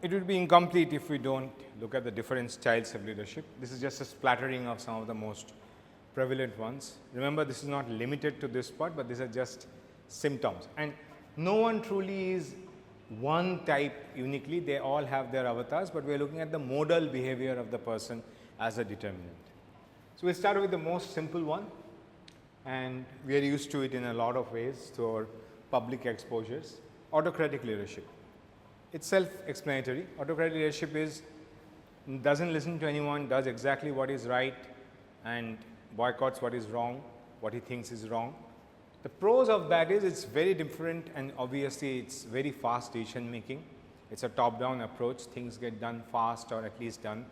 it would be incomplete if we don't look at the different styles of leadership. This is just a splattering of some of the most prevalent ones. Remember, this is not limited to this part, but these are just symptoms. And no one truly is one type uniquely. They all have their avatars, but we are looking at the modal behavior of the person as a determinant. So, we start with the most simple one, and we are used to it in a lot of ways through our public exposures. Autocratic leadership. It's self-explanatory. Autocratic leadership doesn't listen to anyone, does exactly what is right and boycotts what is wrong, what he thinks is wrong. The pros of that is it's very different, and obviously it's very fast decision making. It's a top-down approach. Things get done fast, or at least done.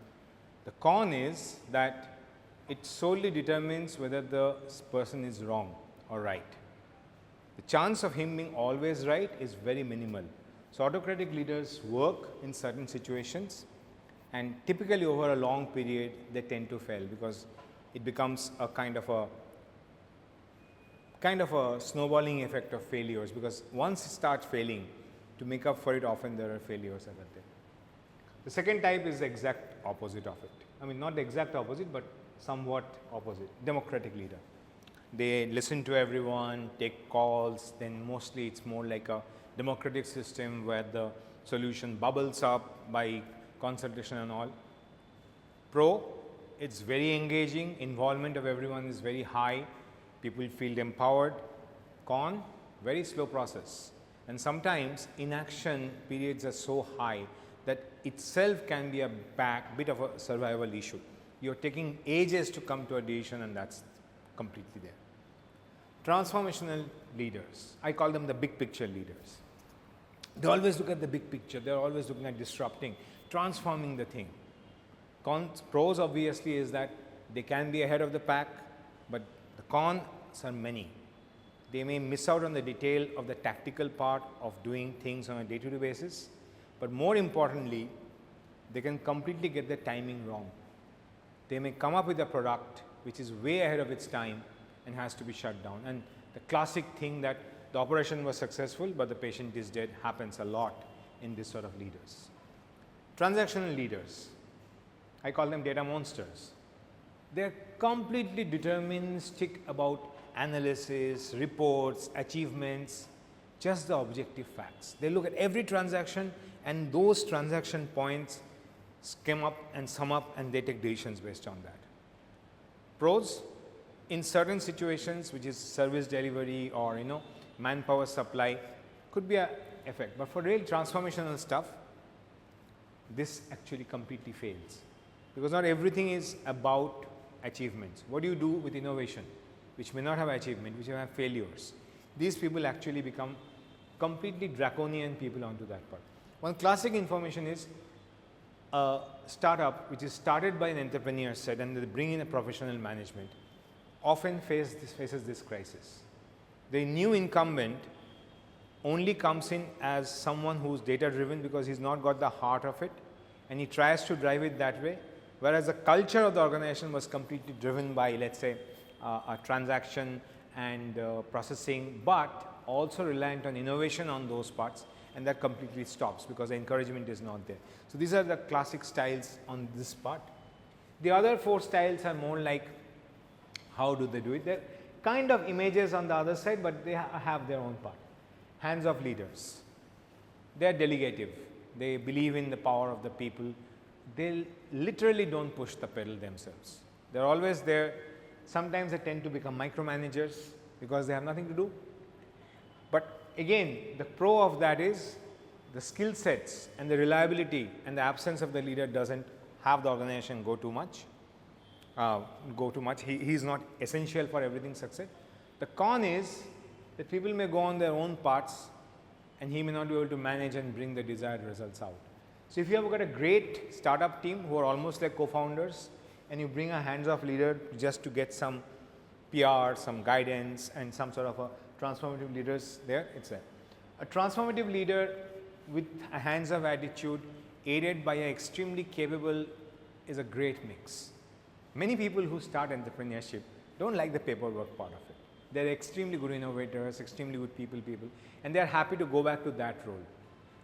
The con is that it solely determines whether the person is wrong or right. The chance of him being always right is very minimal. So, autocratic leaders work in certain situations, and typically over a long period they tend to fail, because it becomes a kind of a snowballing effect of failures, because once it starts failing, to make up for it, often there are failures that are there. The second type is the exact opposite of it. I mean, not the exact opposite, but somewhat opposite. Democratic leader. They listen to everyone, take calls, then mostly it's more like a democratic system where the solution bubbles up by consultation and all. Pro, it's very engaging, involvement of everyone is very high, people feel empowered. Con, very slow process, and sometimes inaction periods are so high that itself can be a bit of a survival issue. You are taking ages to come to a decision, and that's completely there. Transformational leaders, I call them the big picture leaders. They always look at the big picture, they are always looking at disrupting, transforming the thing. Pros obviously is that they can be ahead of the pack, but the cons are many. They may miss out on the detail of the tactical part of doing things on a day-to-day basis, but more importantly, they can completely get the timing wrong. They may come up with a product which is way ahead of its time and has to be shut down. And the classic thing that the operation was successful, but the patient is dead happens a lot in this sort of leaders. Transactional leaders, I call them data monsters. They are completely deterministic about analysis, reports, achievements, just the objective facts. They look at every transaction, and those transaction points skim up and sum up, and they take decisions based on that. Pros, in certain situations, which is service delivery or manpower supply, could be an effect, but for real transformational stuff, this actually completely fails, because not everything is about achievements. What do you do with innovation which may not have achievement, which have failures? These people actually become completely draconian people onto that part. One classic information is a startup which is started by an entrepreneur said, and they bring in a professional management, often faces this crisis. The new incumbent only comes in as someone who is data driven, because he's not got the heart of it, and he tries to drive it that way, whereas the culture of the organization was completely driven by, let's say, a transaction and processing, but also reliant on innovation on those parts, and that completely stops because the encouragement is not there. So, these are the classic styles on this part. The other four styles are more like how do they do it. They are kind of images on the other side, but they have their own part. Hands-off leaders, they are delegative, they believe in the power of the people, they literally don't push the pedal themselves. They are always there. Sometimes they tend to become micromanagers because they have nothing to do. But again, the pro of that is the skill sets and the reliability and the absence of the leader doesn't have the organization go too much. He is not essential for everything success. The con is that people may go on their own paths, and he may not be able to manage and bring the desired results out. So, if you have got a great startup team who are almost like co-founders, and you bring a hands-off leader just to get some PR, some guidance, and some sort of a transformative leaders there, it's there. A transformative leader with a hands-off attitude aided by an extremely capable is a great mix. Many people who start entrepreneurship don't like the paperwork part of it. They are extremely good innovators, extremely good people, and they are happy to go back to that role.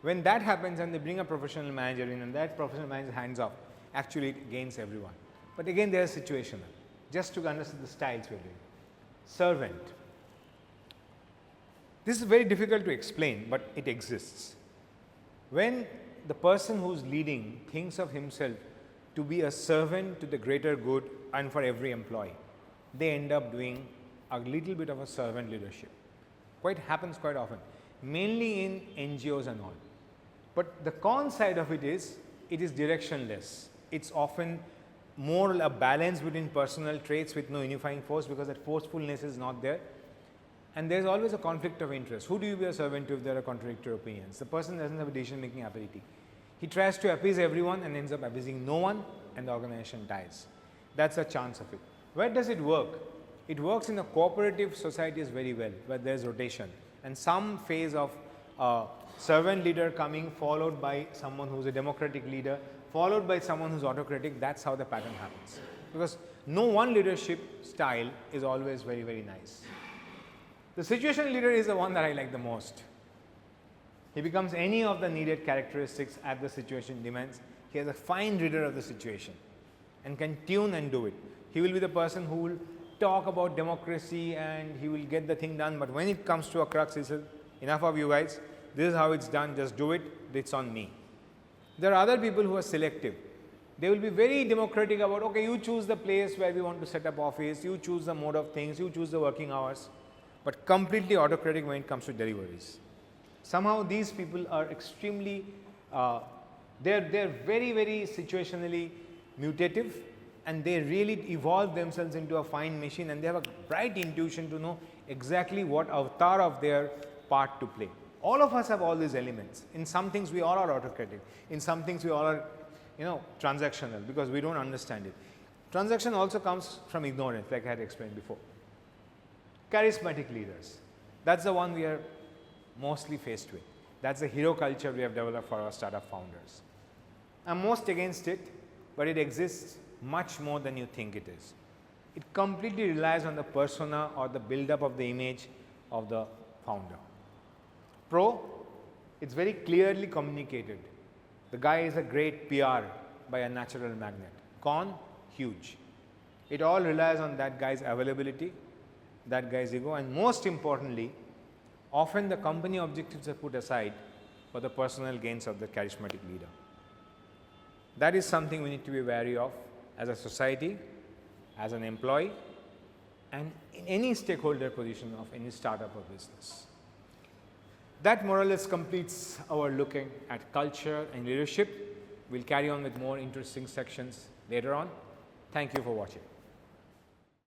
When that happens and they bring a professional manager in and that professional manager hands off, actually it gains everyone. But again, they are situational. Just to understand the styles we are doing. Servant. This is very difficult to explain, but it exists. When the person who is leading thinks of himself to be a servant to the greater good and for every employee, they end up doing a little bit of a servant leadership. Happens quite often, mainly in NGOs and all. But the con side of it is directionless. It's often more a balance between personal traits with no unifying force, because that forcefulness is not there. And there is always a conflict of interest. Who do you be a servant to if there are contradictory opinions? The person doesn't have a decision making ability. He tries to appease everyone and ends up appeasing no one, and the organization dies. That's a chance of it. Where does it work? It works in a cooperative societies very well, where there is rotation and some phase of servant leader coming, followed by someone who is a democratic leader, followed by someone who is autocratic. That's how the pattern happens, because no one leadership style is always very, very nice. The situational leader is the one that I like the most. He becomes any of the needed characteristics as the situation demands. He has a fine reader of the situation and can tune and do it. He will be the person who will talk about democracy and he will get the thing done, but when it comes to a crux, he says, enough of you guys, this is how it's done, just do it, it's on me. There are other people who are selective. They will be very democratic about, okay, you choose the place where we want to set up office, you choose the mode of things, you choose the working hours, but completely autocratic when it comes to deliveries. Somehow these people are extremely, they're very, very situationally mutative, and they really evolve themselves into a fine machine, and they have a bright intuition to know exactly what avatar of their part to play. All of us have all these elements. In some things we all are autocratic. In some things we all are, transactional, because we don't understand it. Transaction also comes from ignorance, like I had explained before. Charismatic leaders. That's the one we are mostly faced with. That's the hero culture we have developed for our startup founders. I'm most against it, but it exists much more than you think it is. It completely relies on the persona or the build-up of the image of the founder. Pro, it's very clearly communicated. The guy is a great PR by a natural magnet. Con, huge. It all relies on that guy's availability, that guy's ego, and most importantly, often the company objectives are put aside for the personal gains of the charismatic leader. That is something we need to be wary of as a society, as an employee, and in any stakeholder position of any startup or business. That more or less completes our looking at culture and leadership. We'll carry on with more interesting sections later on. Thank you for watching.